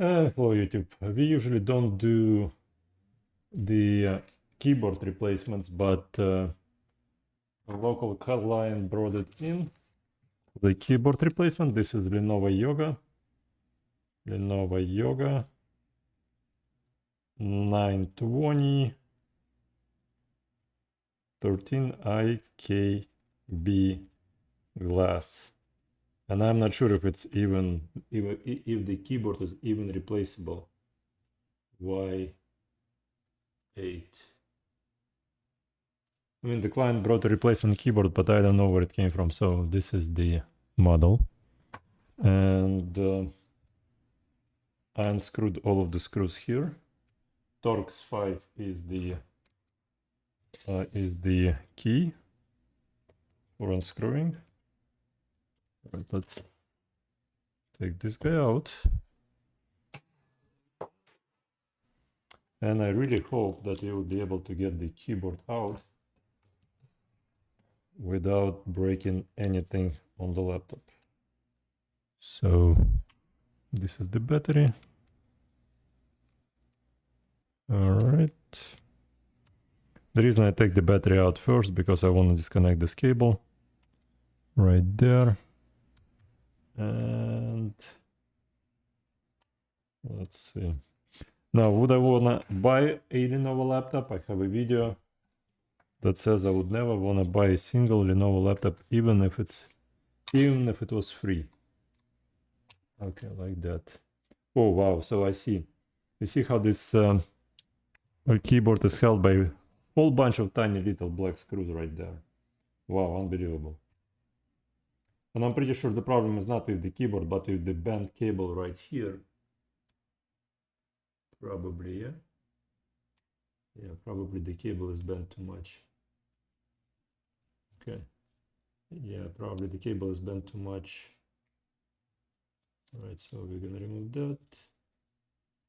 Hello YouTube. We usually don't do the keyboard replacements, but a local client brought it in. The keyboard replacement. This is Lenovo Yoga. Lenovo Yoga 920 13 IKB glass. And I'm not sure if it's even if the keyboard is even replaceable. Y8. I mean, the client brought a replacement keyboard, but I don't know where it came from. So this is the model. And I unscrewed all of the screws here. Torx 5 is the key for unscrewing. All right, let's take this guy out. And I really hope that we will be able to get the keyboard out without breaking anything on the laptop. So this is the battery. All right. The reason I take the battery out first because I want to disconnect this cable right there. And let's see. Now, would I wanna buy a Lenovo laptop? I have a video that says I would never wanna buy a single Lenovo laptop, even if it was free. Okay, like that. Oh wow! So I see. You see how this keyboard is held by a whole bunch of tiny little black screws right there. Wow, unbelievable. And I'm pretty sure the problem is not with the keyboard, but with the bent cable right here. Probably, yeah. Yeah, probably the cable is bent too much. Okay. Yeah, probably the cable is bent too much. All right, so we're gonna remove that.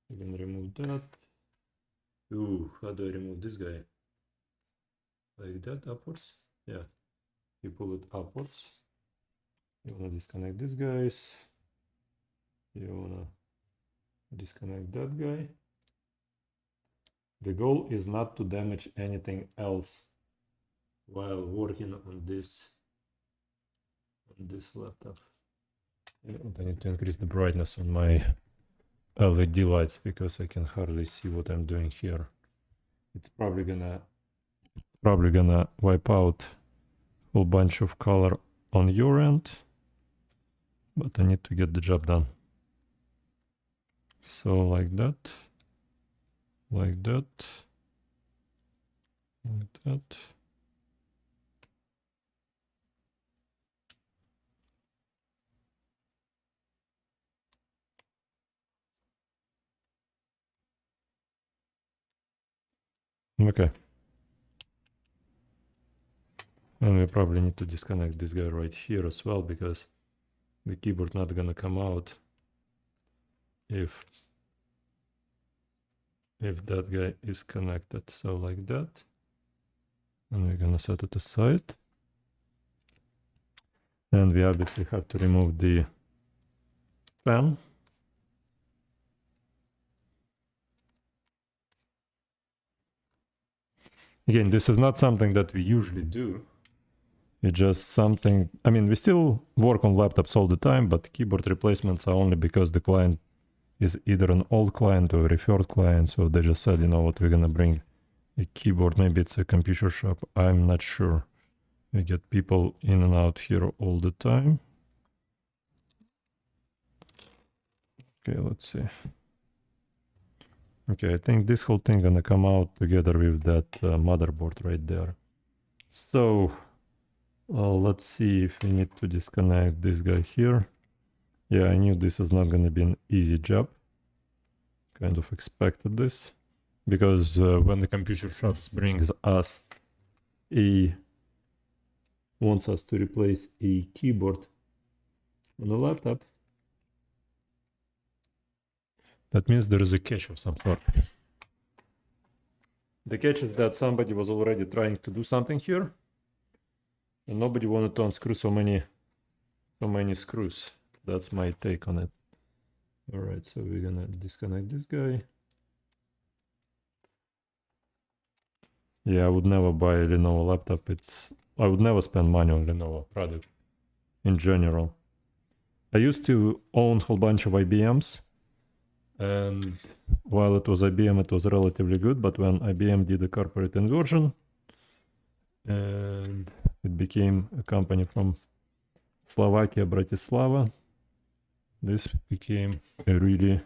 We're gonna remove that. Ooh, how do I remove this guy? Like that, upwards? Yeah, you pull it upwards. You wanna disconnect these guys. You wanna disconnect that guy. The goal is not to damage anything else while working on this laptop. I need to increase the brightness on my LED lights because I can hardly see what I'm doing here. It's probably gonna wipe out a whole bunch of color on your end, but I need to get the job done. So like that, like that, like that. Okay. And we probably need to disconnect this guy right here as well because the keyboard not gonna come out if that guy is connected. So like that. And we're gonna set it aside. And we obviously have to remove the fan. Again, this is not something that we usually do. It's just something, I mean, we still work on laptops all the time, but keyboard replacements are only because the client is either an old client or a referred client. So they just said, you know what, we're gonna bring a keyboard. Maybe it's a computer shop. I'm not sure. We get people in and out here all the time. Okay, let's see. Okay, I think this whole thing gonna come out together with that motherboard right there. So let's see if we need to disconnect this guy here. Yeah, I knew this is not gonna be an easy job. Kind of expected this because when the computer shops brings us wants us to replace a keyboard on a laptop, that means there is a catch of some sort. The catch is that somebody was already trying to do something here and nobody wanted to unscrew so many screws. That's my take on it. Alright, so we're gonna disconnect this guy. Yeah, I would never buy a Lenovo laptop. I would never spend money on Lenovo product in general. I used to own a whole bunch of IBMs, and while it was IBM, it was relatively good, but when IBM did a corporate inversion, and it became a company from Slovakia, Bratislava, this became a really...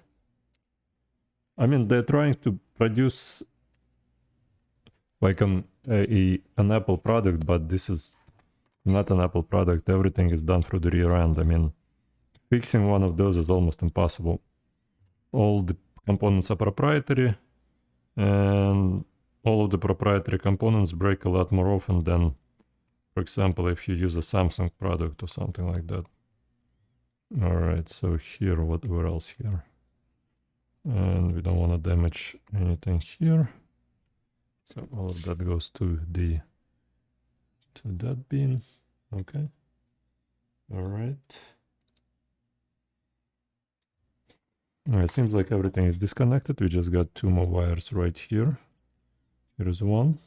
I mean, they're trying to produce like an Apple product, but this is not an Apple product. Everything is done through the rear end. I mean, fixing one of those is almost impossible. All the components are proprietary, and all of the proprietary components break a lot more often than, for example, if you use a Samsung product or something like that. All right, so here, where else here? And we don't want to damage anything here. So all of that goes to that bin. Okay. All right. It seems like everything is disconnected. We just got 2 more wires right here. Here's 1.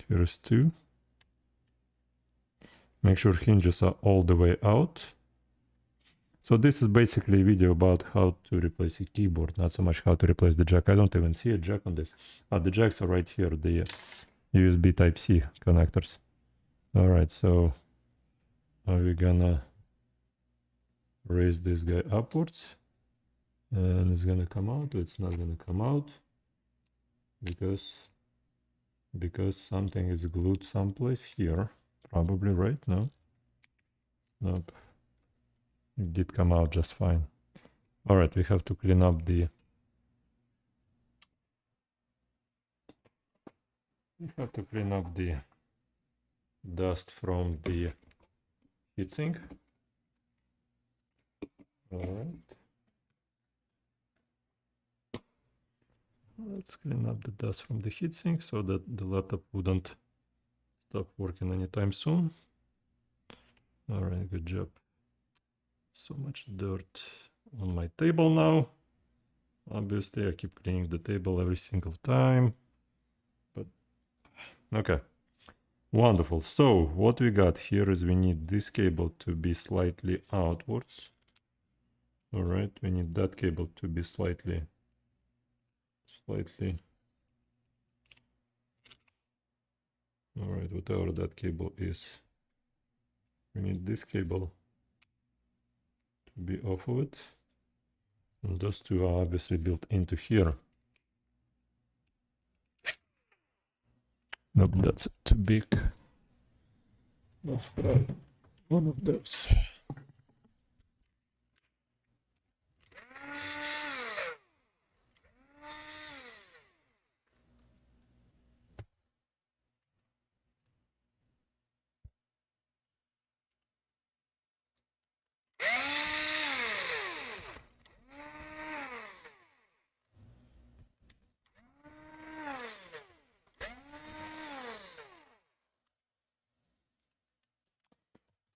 Here's 2. Make sure hinges are all the way out. So this is basically a video about how to replace a keyboard, not so much how to replace the jack. I don't even see a jack on this. The jacks are right here, the USB Type-C connectors. All right, so are we gonna raise this guy upwards? And it's gonna come out, or it's not gonna come out because something is glued someplace here. Probably, right? No? Nope. It did come out just fine. All right, we have to clean up the... dust from the heatsink. All right. Let's clean up the dust from the heatsink so that the laptop wouldn't stop working anytime soon. All right, good job. So much dirt on my table now. Obviously, I keep cleaning the table every single time. But okay, wonderful. So what we got here is we need this cable to be slightly outwards. All right, we need that cable to be slightly. All right, whatever that cable is. We need this cable to be off of it. And those two are obviously built into here. Nope, that's too big. Let's try one of those.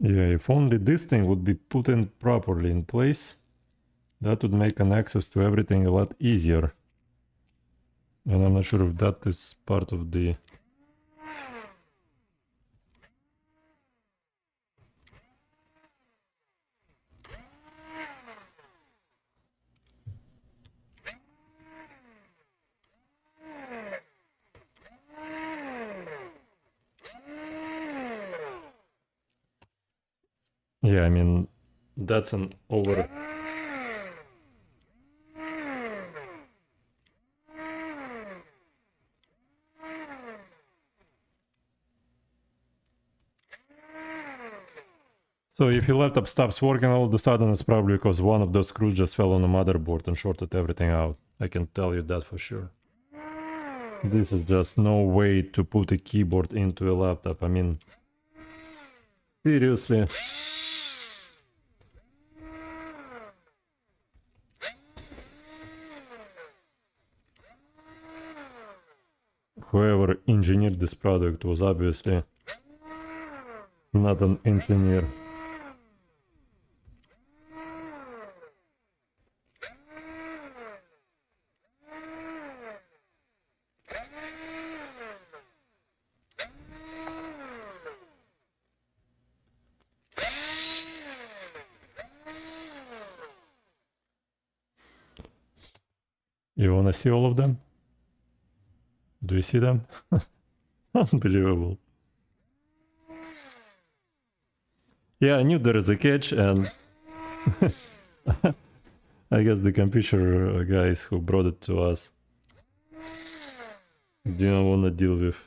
Yeah, if only this thing would be put in properly in place, that would make an access to everything a lot easier. And I'm not sure if that is part of the... Yeah, I mean, that's an over... So if your laptop stops working all of a sudden, it's probably because one of those screws just fell on the motherboard and shorted everything out. I can tell you that for sure. This is just no way to put a keyboard into a laptop. I mean, seriously. Whoever engineered this product was obviously not an engineer. You wanna see all of them? Do you see them? Unbelievable. Yeah, I knew there is a catch, and I guess the computer guys who brought it to us didn't want to deal with.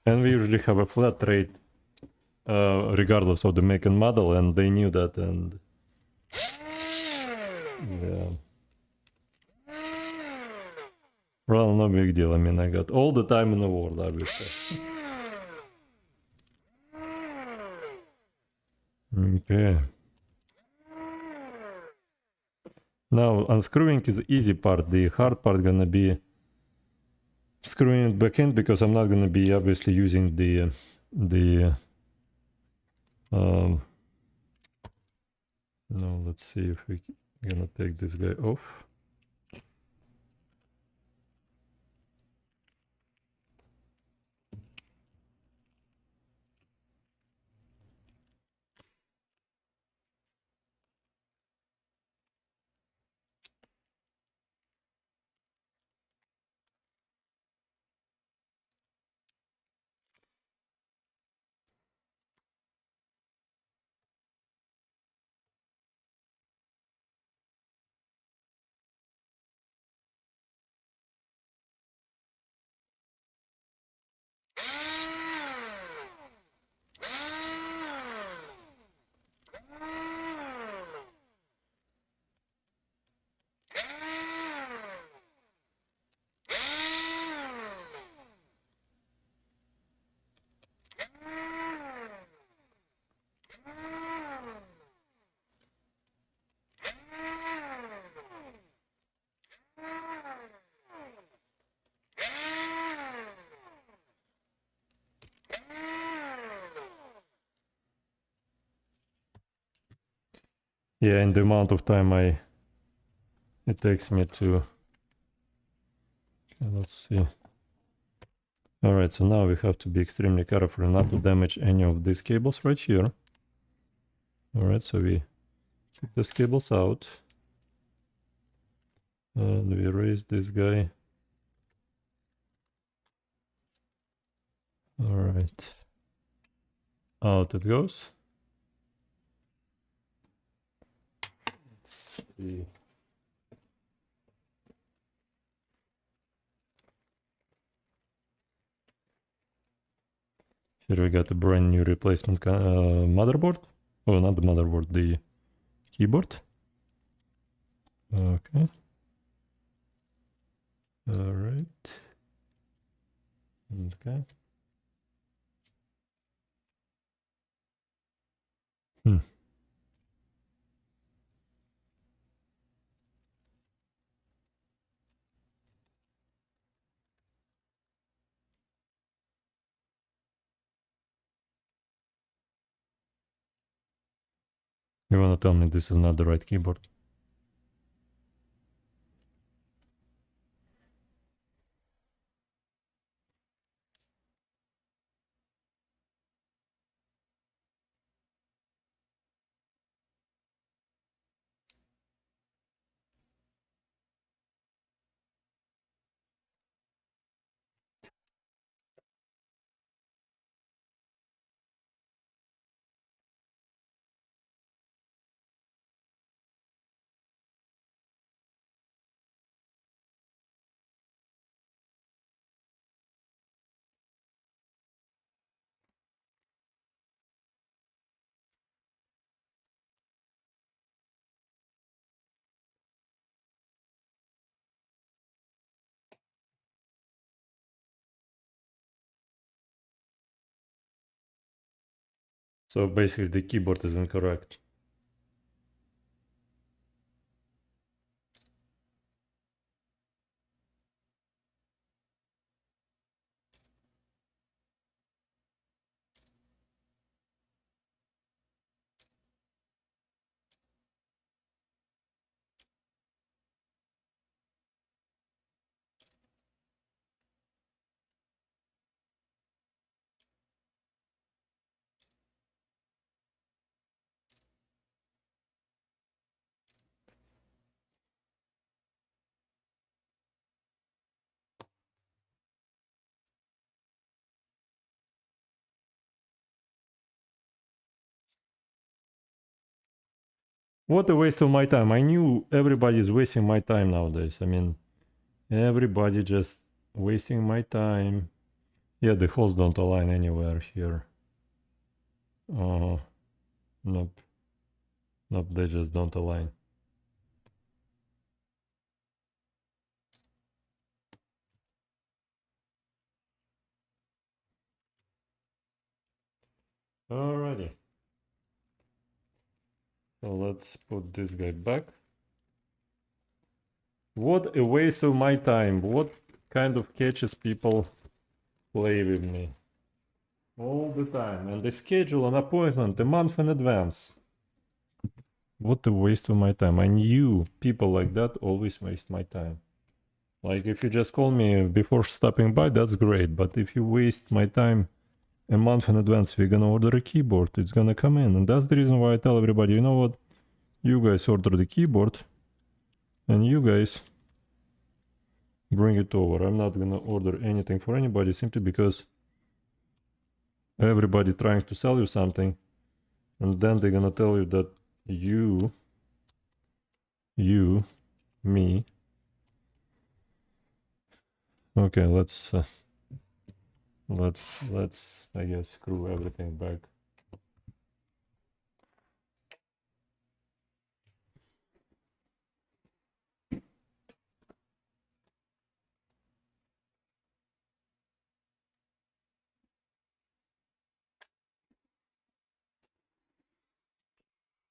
And we usually have a flat rate regardless of the make and model, and they knew that, and yeah. Well, no big deal. I mean, I got all the time in the world, obviously. Okay. Now, unscrewing is the easy part. The hard part gonna be screwing it back in, because I'm not gonna be obviously using the no, let's see if we gonna take this guy off. Yeah, and the amount of time it takes me to. Okay, let's see. All right, so now we have to be extremely careful not to damage any of these cables right here. All right, so we keep these cables out, and we raise this guy. All right, out it goes. Let's see. Here we got a brand new replacement motherboard. Oh, not the motherboard, the keyboard. Okay. All right. Okay. Hmm. You wanna tell me this is not the right keyboard? So basically the keyboard is incorrect. What a waste of my time. I knew everybody's wasting my time nowadays. I mean, everybody just wasting my time. Yeah, the holes don't align anywhere here. Oh, nope. Nope, they just don't align. Alrighty. So let's put this guy back. What a waste of my time. What kind of catches people play with me? All the time. And they schedule an appointment a month in advance. What a waste of my time. I knew people like that always waste my time. Like if you just call me before stopping by, that's great. But if you waste my time a month in advance, we're gonna order a keyboard. It's gonna come in. And that's the reason why I tell everybody, you know what? You guys order the keyboard and you guys bring it over. I'm not gonna order anything for anybody simply because everybody trying to sell you something and then they're gonna tell you that you, me. Okay, let's I guess screw everything back.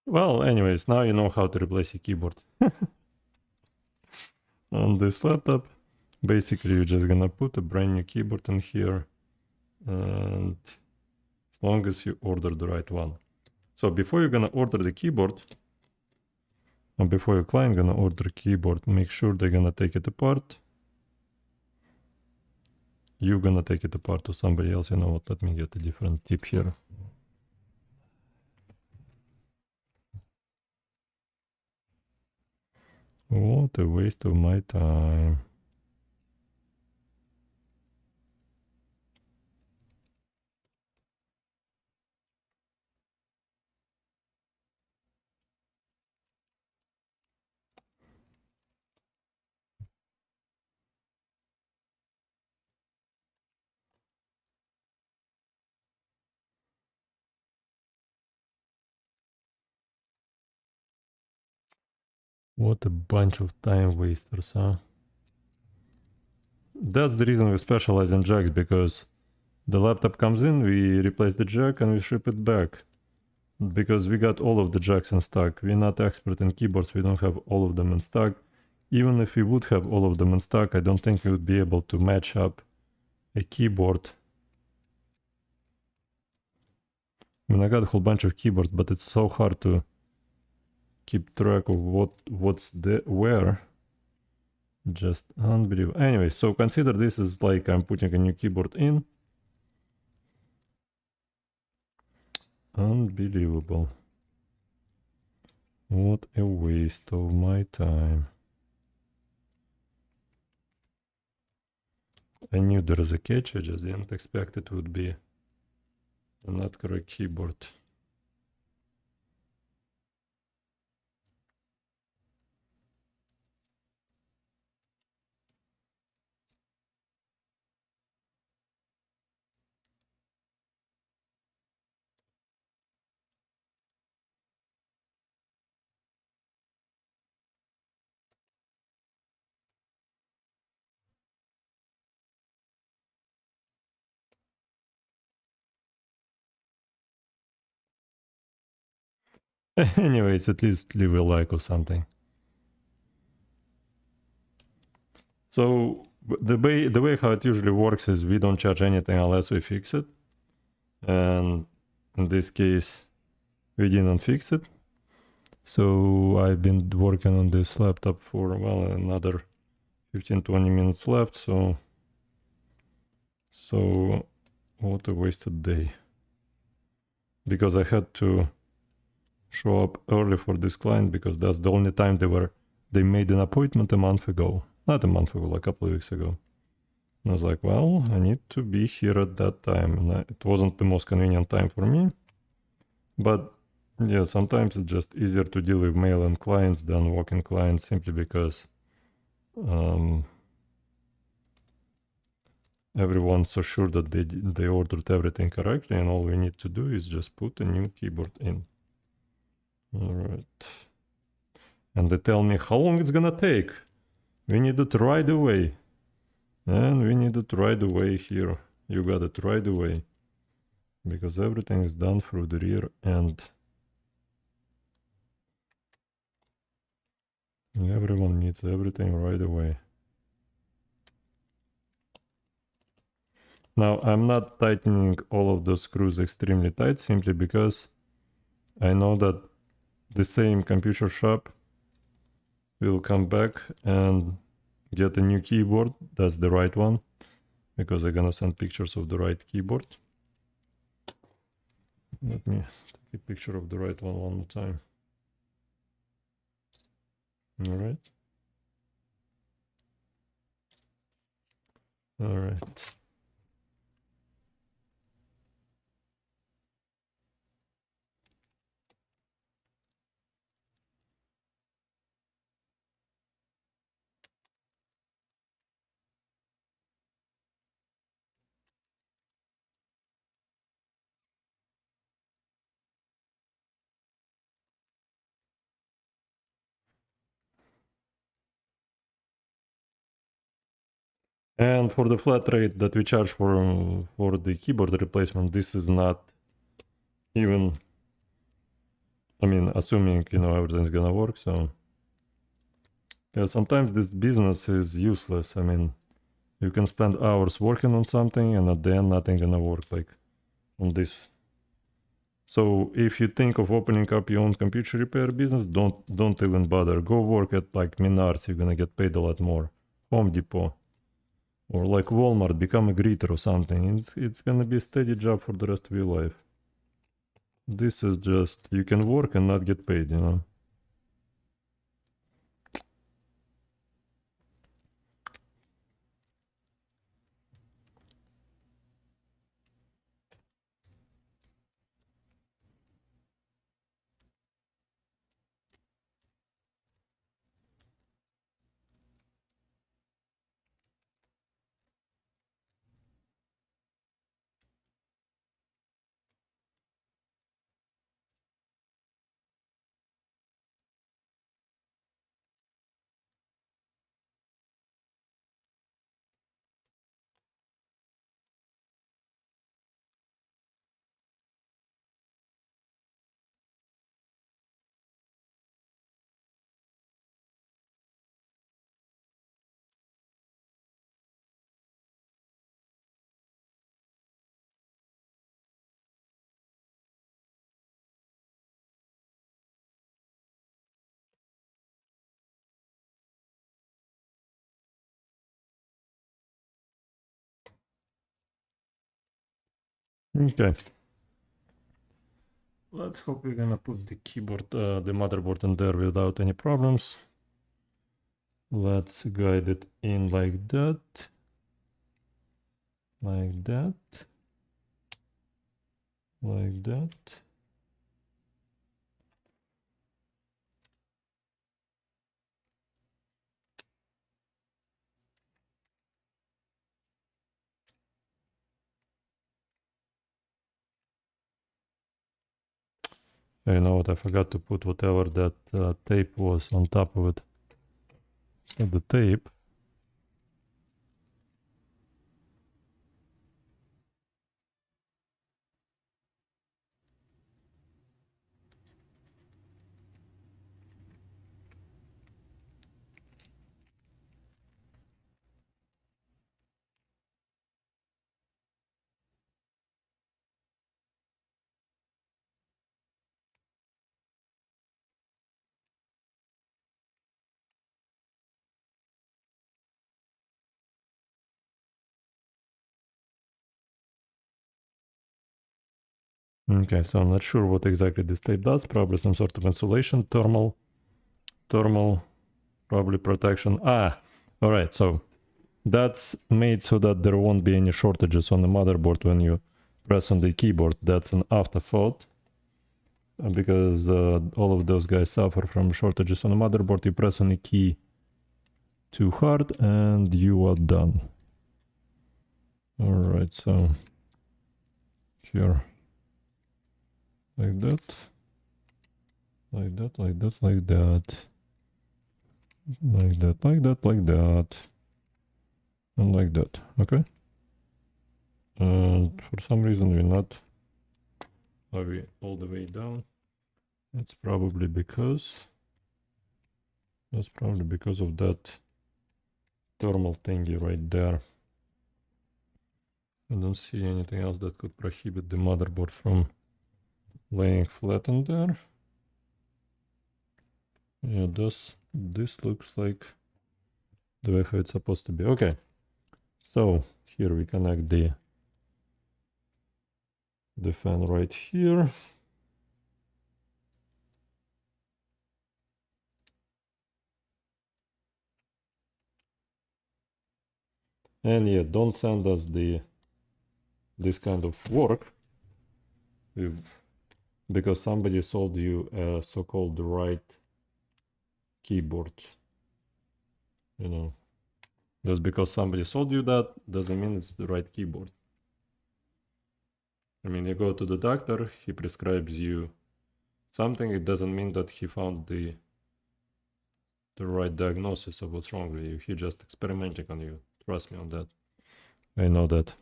Well, anyways, now you know how to replace a keyboard on this laptop. Basically, you're just gonna put a brand new keyboard in here, and as long as you order the right one. So before you're gonna order the keyboard, and before your client gonna order keyboard, make sure they're gonna take it apart. You're gonna take it apart to somebody else. You know what? Let me get a different tip here. What a waste of my time. What a bunch of time wasters, huh? That's the reason we specialize in jacks, because the laptop comes in, we replace the jack and we ship it back. Because we got all of the jacks in stock. We're not expert in keyboards, we don't have all of them in stock. Even if we would have all of them in stock, I don't think we would be able to match up a keyboard. I mean, I got a whole bunch of keyboards, but it's so hard to keep track of what's where. Just unbelievable. Anyway, so consider this is like I'm putting a new keyboard in. Unbelievable. What a waste of my time. I knew there was a catch, I just didn't expect it would be a not correct keyboard. Anyways, at least leave a like or something. So the way how it usually works is we don't charge anything unless we fix it. And in this case, we didn't fix it. So I've been working on this laptop for, well, another 15-20 minutes left. So what a wasted day. Because I had to show up early for this client because that's the only time they made an appointment a month ago. Not a month ago, like a couple of weeks ago. And I was like, well, I need to be here at that time. And it wasn't the most convenient time for me. But Yeah, sometimes it's just easier to deal with mail-in clients than walk-in clients simply because everyone's so sure that they ordered everything correctly, and all we need to do is just put a new keyboard in. All right. And they tell me how long it's gonna take. We need it right away. And we need it right away here. You got it right away. Because everything is done through the rear end. Everyone needs everything right away. Now, I'm not tightening all of those screws extremely tight simply because I know that the same computer shop will come back and get a new keyboard. That's the right one, because I'm gonna send pictures of the right keyboard. Let me take a picture of the right one more time. All right. All right. And for the flat rate that we charge for the keyboard replacement, this is not even, I mean, assuming, you know, everything's gonna work. So yeah, sometimes this business is useless. I mean, you can spend hours working on something and at the end nothing gonna work, like on this. So if you think of opening up your own computer repair business, don't even bother. Go work at like Menards, you're gonna get paid a lot more. Home Depot. Or like Walmart, become a greeter or something. It's gonna be a steady job for the rest of your life. This is just, you can work and not get paid, you know. Okay. Let's hope we're gonna put the keyboard, the motherboard in there without any problems. Let's guide it in like that. Like that. Like that. You know what, I forgot to put whatever that tape was on top of it. So the tape. Okay, so I'm not sure what exactly this tape does. Probably some sort of insulation, thermal, probably protection. Ah, all right. So that's made so that there won't be any shortages on the motherboard when you press on the keyboard. That's an afterthought. because all of those guys suffer from shortages on the motherboard. You press on a key too hard and you are done. Alright, so here, like that, like that, like that, like that, like that, like that, like that, and like that, okay? And for some reason we're not all the way down. That's probably because of that thermal thingy right there. I don't see anything else that could prohibit the motherboard from laying flat on there. Yeah, this looks like the way how it's supposed to be. Okay, so here we connect the fan right here. And yeah, don't send us this kind of work because somebody sold you a so-called right keyboard. You know, just because somebody sold you that doesn't mean it's the right keyboard. I mean, you go to the doctor, he prescribes you something, it doesn't mean that he found the right diagnosis of what's wrong with you. He just experimenting on you. Trust me on that. I know that.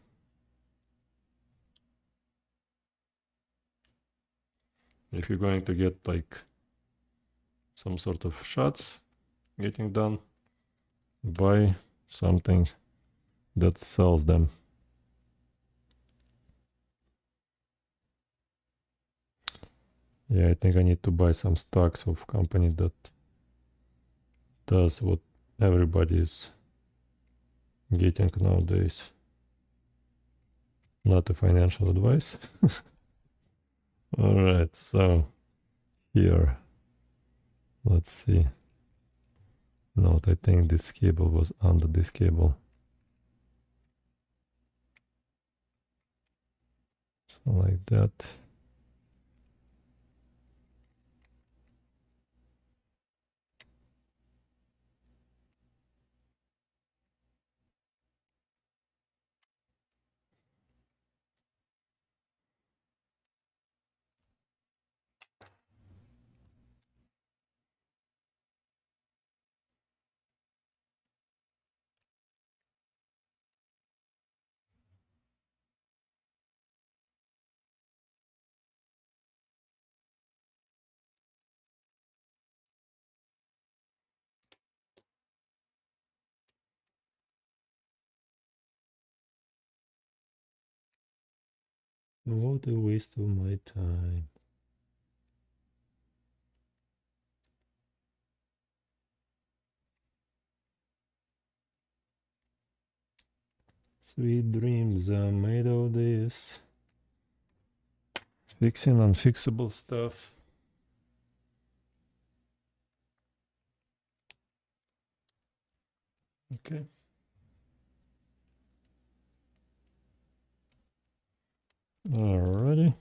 If you're going to get like some sort of shots getting done, buy something that sells them. Yeah, I think I need to buy some stocks of company that does what everybody's getting nowadays. Not a financial advice. All right, so here, let's see. Note, I think this cable was under this cable. So like that. What a waste of my time. Sweet dreams are made of this. Fixing unfixable stuff. Okay. Alrighty.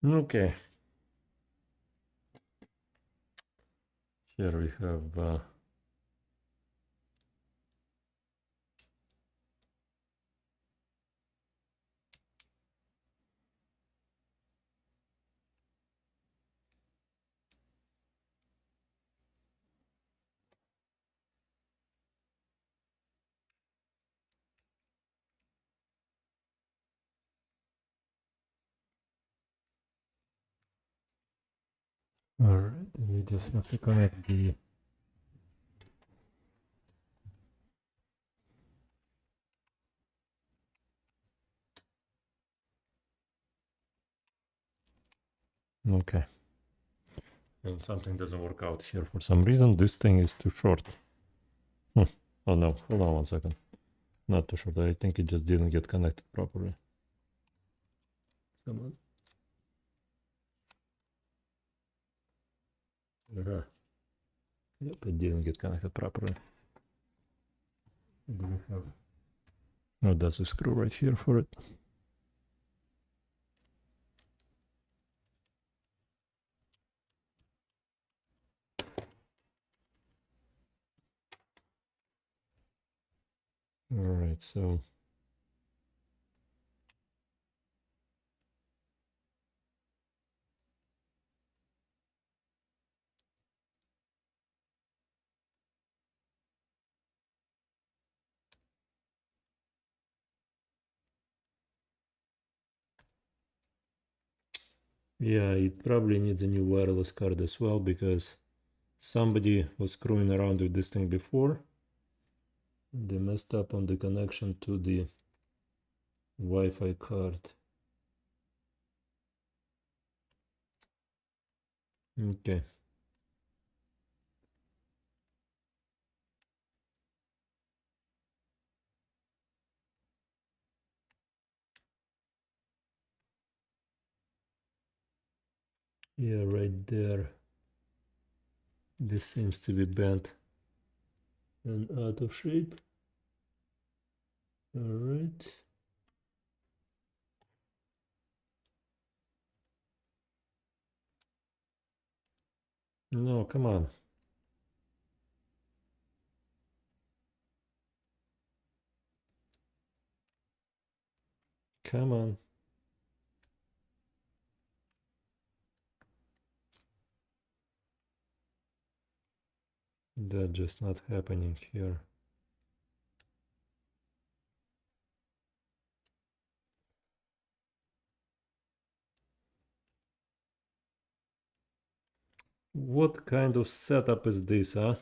Okay. Here we have alright, we just have to connect the okay. And something doesn't work out here for some reason. This thing is too short. Oh no, hold on one second. Not too short. I think it just didn't get connected properly. Come on. Yep, it didn't get connected properly. Do we have... Oh, that's a screw right here for it. Alright, so... Yeah, it probably needs a new wireless card as well, because somebody was screwing around with this thing before. They messed up on the connection to the Wi-Fi card. Okay. Yeah, right there. This seems to be bent and out of shape. Alright. No, come on. Come on. That's just not happening here. What kind of setup is this, huh?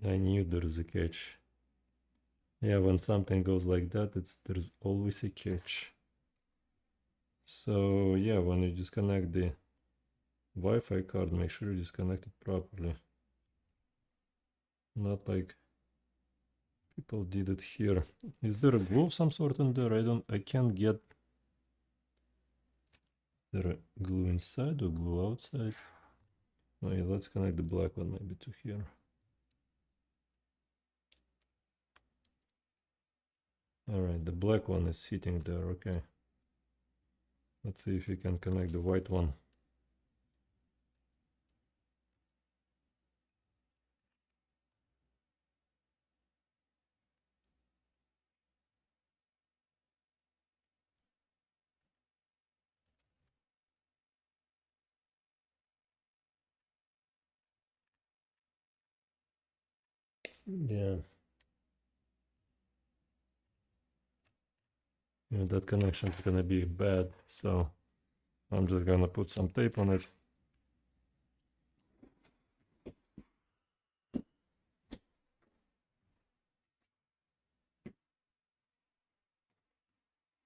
I knew there's a catch. Yeah, when something goes like that, there's always a catch. So yeah, when you disconnect the Wi-Fi card, make sure you disconnect it properly. Not like people did it here. Is there a glue of some sort in there? I can't get... Is there a glue inside or glue outside? Oh yeah, let's connect the black one maybe to here. Alright, the black one is sitting there, okay. Let's see if we can connect the white one. Yeah. Yeah, that connection is gonna be bad, so I'm just gonna put some tape on it.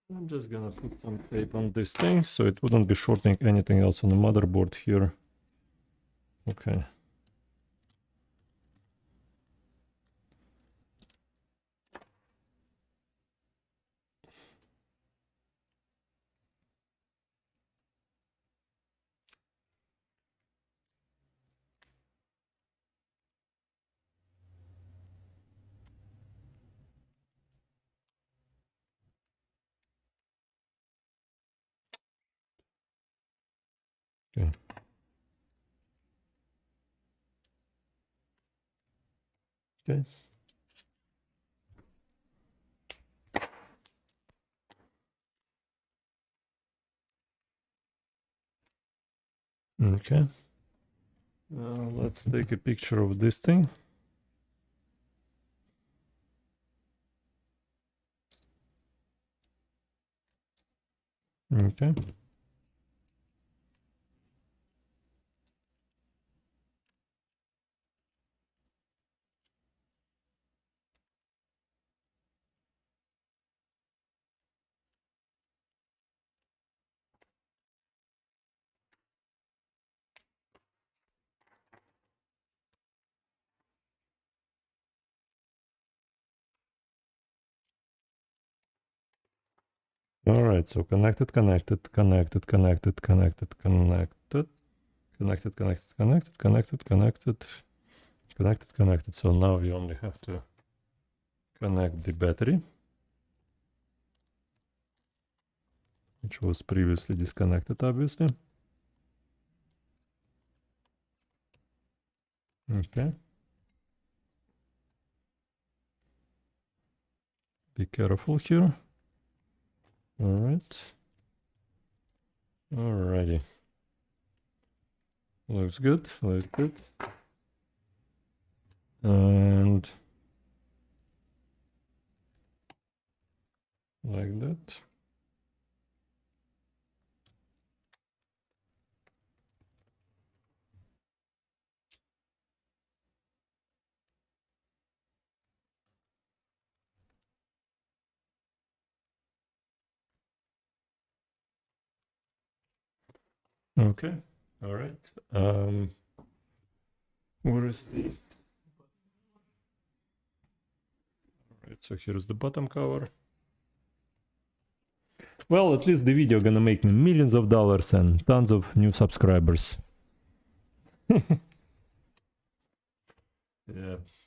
I'm just gonna put some tape on this thing so it wouldn't be shorting anything else on the motherboard here. Okay. Okay. Okay. Okay. Let's take a picture of this thing. Okay. All right, so connected, connected, connected, connected, connected, connected, connected, connected, connected, connected, connected, connected, connected. So now we only have to connect the battery, which was previously disconnected, obviously. Okay. Be careful here. All right. Alrighty. Looks good. Looks good. And like that. Okay. All right. Where is the? All right. So here's the bottom cover. Well, at least the video gonna make me millions of dollars and tons of new subscribers. Yeah,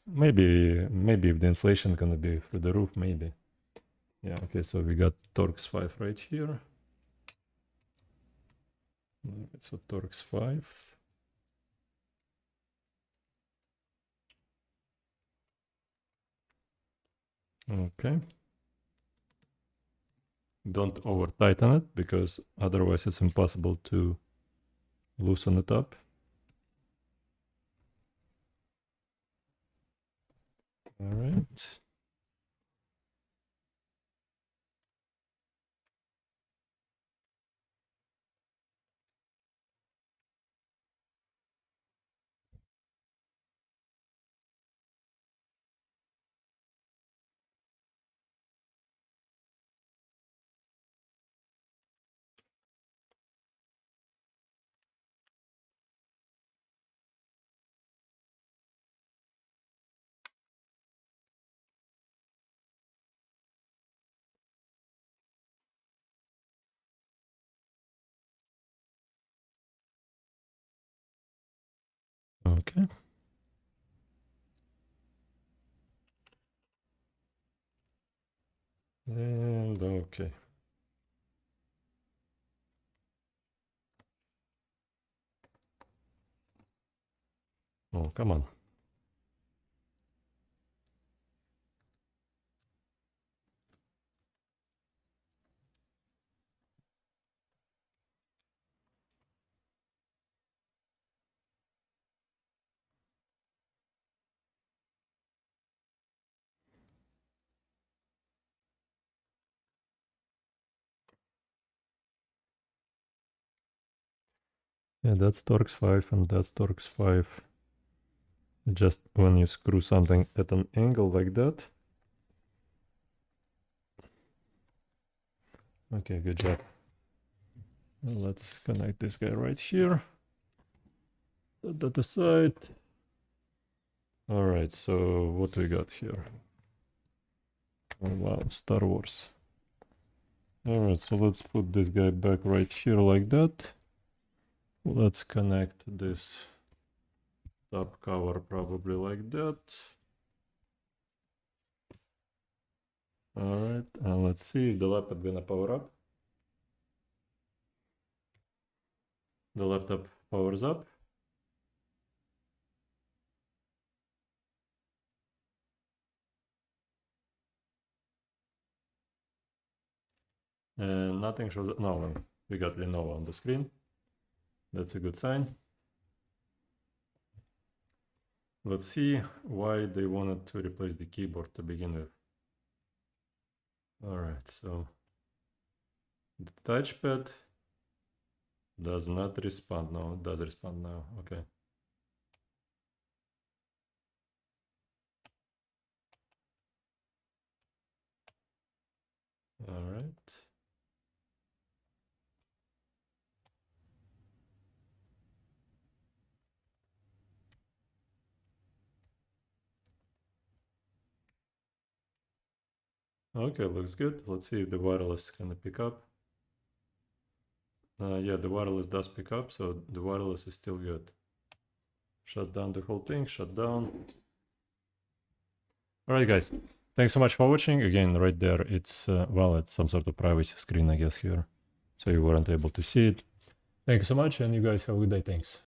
maybe if the inflation gonna be through the roof, maybe. Yeah. Okay. So we got Torx 5 right here. It's a Torx 5. Okay. Don't over tighten it because otherwise it's impossible to loosen it up. All right. Okay. And okay. Oh, come on. Yeah, that's Torx 5 and that's Torx 5. Just when you screw something at an angle like that. Okay, good job. Let's connect this guy right here. Set that aside. All right, so what we got here? Oh, wow, Star Wars. All right, so let's put this guy back right here like that. Let's connect this top cover probably like that. All right, and let's see if the laptop gonna power up. The laptop powers up. And nothing shows. No, we got Lenovo on the screen. That's a good sign. Let's see why they wanted to replace the keyboard to begin with. All right, so the touchpad does not respond. No, it does respond now. Okay. All right. Okay, looks good. Let's see if the wireless is gonna pick up. Yeah, the wireless does pick up, so the wireless is still good. Shut down the whole thing, shut down. All right, guys. Thanks so much for watching. Again, right there, it's, well, it's some sort of privacy screen, I guess, here. So you weren't able to see it. Thank you so much, and you guys have a good day. Thanks.